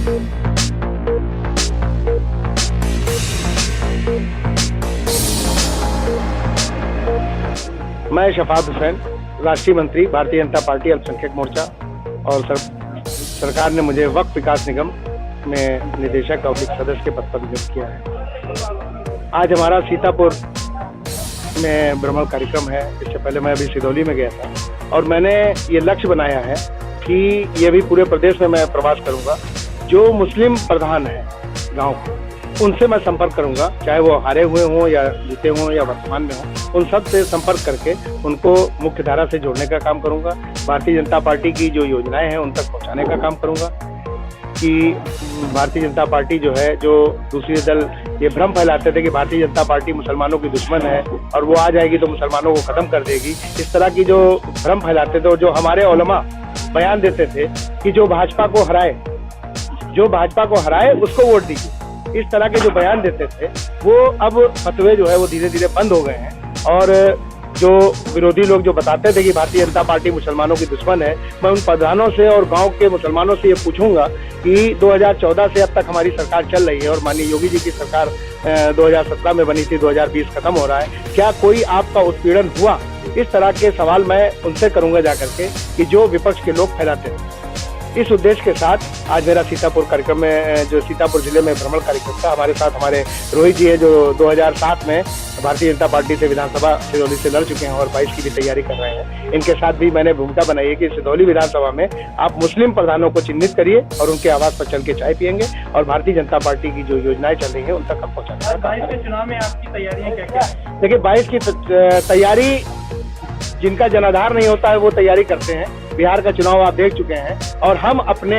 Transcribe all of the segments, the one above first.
मैं शफात हुसैन, राष्ट्रीय मंत्री भारतीय जनता पार्टी अल्पसंख्यक मोर्चा, और सरकार ने मुझे वक्फ विकास निगम में निदेशक और सदस्य के पद पर नियुक्त किया है। आज हमारा सीतापुर में भ्रमण कार्यक्रम है। इससे पहले मैं अभी सिदौली में गया था और मैंने ये लक्ष्य बनाया है कि ये भी पूरे प्रदेश में मैं प्रवास करूंगा। जो मुस्लिम प्रधान है गांव को, उनसे मैं संपर्क करूंगा, चाहे वो हारे हुए हों या जीते हों या वर्तमान में हों, उन सब से संपर्क करके उनको मुख्य धारा से जोड़ने का काम करूंगा। भारतीय जनता पार्टी की जो योजनाएं हैं उन तक पहुंचाने का काम करूंगा कि भारतीय जनता पार्टी जो है, जो दूसरे दल ये भ्रम फैलाते थे कि भारतीय जनता पार्टी मुसलमानों की दुश्मन है और वो आ जाएगी तो मुसलमानों को खत्म कर देगी, इस तरह की जो भ्रम फैलाते थे और जो हमारे उलमा बयान देते थे कि जो भाजपा को हराए उसको वोट दीजिए, इस तरह के जो बयान देते थे वो अब फतवे जो है वो धीरे धीरे बंद हो गए हैं। और जो विरोधी लोग जो बताते थे कि भारतीय जनता पार्टी मुसलमानों की दुश्मन है, मैं उन प्रधानों से और गांव के मुसलमानों से ये पूछूंगा कि 2014 से अब तक हमारी सरकार चल रही है और माननीय योगी जी की सरकार 2017 में बनी थी, 2020 खत्म हो रहा है, क्या कोई आपका उत्पीड़न हुआ? इस तरह के सवाल मैं उनसे करूंगा जाकर के कि जो विपक्ष के लोग फैलाते हैं। इस उद्देश्य के साथ आज मेरा सीतापुर कार्यक्रम में, जो सीतापुर जिले में भ्रमण कार्यक्रम था, हमारे साथ हमारे रोहित जी है जो 2007 में भारतीय जनता पार्टी से विधानसभा सिदौली से लड़ चुके हैं और 22 की भी तैयारी कर रहे हैं। इनके साथ भी मैंने भूमिका बनाई है कि सिदौली विधानसभा में आप मुस्लिम प्रधानों को चिन्हित करिए और उनके आवास पर चल के चाय पियेंगे और भारतीय जनता पार्टी की जो योजनाएं चल रही है उन तक हम पहुँचाएंगे। 22 के चुनाव में आपकी तैयारियां क्या है? देखिए, 22 की तैयारी, जिनका जनाधार नहीं होता है वो तैयारी करते हैं। बिहार का चुनाव आप देख चुके हैं और हम अपने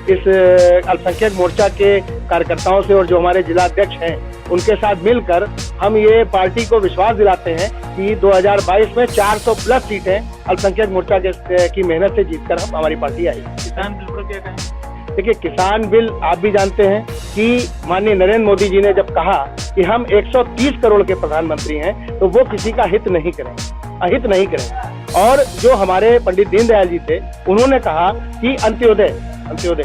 इस अल्पसंख्यक मोर्चा के कार्यकर्ताओं से और जो हमारे जिला अध्यक्ष हैं उनके साथ मिलकर हम ये पार्टी को विश्वास दिलाते हैं कि 2022 में 400 प्लस सीटें अल्पसंख्यक मोर्चा की मेहनत से जीतकर हमारी पार्टी आई। किसान बिल पर क्या कहें? देखिए, किसान बिल आप भी जानते हैं कि माननीय नरेंद्र मोदी जी ने जब कहा कि हम 130 करोड़ के प्रधानमंत्री हैं तो वो किसी का हित नहीं करेंगे, अहित नहीं करेंगे। और जो हमारे पंडित दीनदयाल जी थे, उन्होंने कहा कि अंत्योदय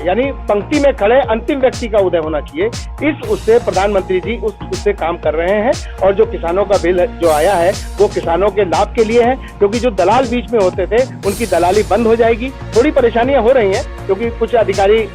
यानी पंक्ति में खड़े अंतिम व्यक्ति का उदय होना चाहिए। इस उससे प्रधानमंत्री जी उससे काम कर रहे हैं और जो किसानों का बिल जो आया है वो किसानों के लाभ के लिए है, क्योंकि जो दलाल बीच में होते थे उनकी दलाली बंद हो जाएगी। थोड़ी परेशानियां हो रही हैं क्योंकि कुछ अधिकारी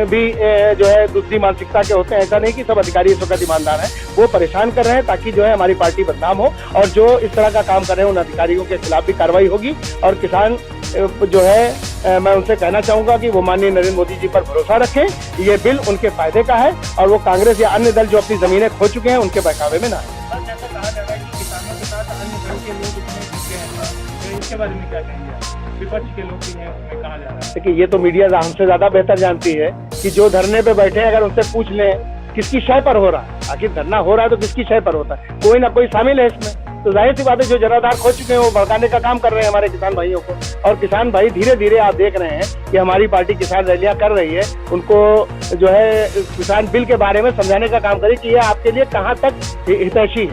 भी जो है दूसरी मानसिकता के होते हैं, ऐसा नहीं कि सब अधिकारी इस वक्त ईमानदार हैं, वो परेशान कर रहे हैं ताकि जो है हमारी पार्टी बदनाम हो। और जो इस तरह का काम कर रहे हैं उन अधिकारियों के खिलाफ भी कार्रवाई होगी। और किसान जो है, मैं उनसे कहना चाहूंगा कि वो माननीय नरेंद्र मोदी जी पर भरोसा रखें। ये बिल उनके फायदे का है और वो कांग्रेस या अन्य दल जो अपनी जमीनें खो चुके हैं उनके बहकावे में ना है। ऐसा कहा जा रहा है कि किसानों के साथ अन्य दल के लोग उसमें जुट गए हैं, तो इसके बारे में क्या कहेंगे? विपक्ष के लोग भी हैं उसमें, कहा जा रहा है। देखिए, ये तो मीडिया हमसे ज्यादा बेहतर जानती है कि जो धरने पे बैठे हैं अगर उनसे पूछ लें किसकी शय पर हो रहा है, आखिर धरना हो रहा है तो किसकी शय पर होता है, कोई ना कोई शामिल है इसमें। तो जाहिर सी बात है, जो जनाधार खो चुके हैं वो भड़काने का काम कर रहे हैं हमारे किसान भाइयों को। और किसान भाई धीरे धीरे आप देख रहे हैं कि हमारी पार्टी किसान रैलियां कर रही है, उनको जो है किसान बिल के बारे में समझाने का काम करे कि ये आपके लिए कहाँ तक हितैषी है। तो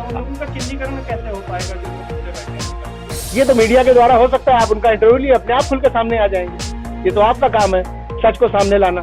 उन लोगों का चिन्हीकरण कैसे हो पाएगा जो लोग बैठे हैं? ये तो मीडिया के द्वारा हो सकता है। आप उनका इंटरव्यू लिए अपने आप खुल के सामने आ जाएंगे। ये तो आपका काम है, सच को सामने लाना।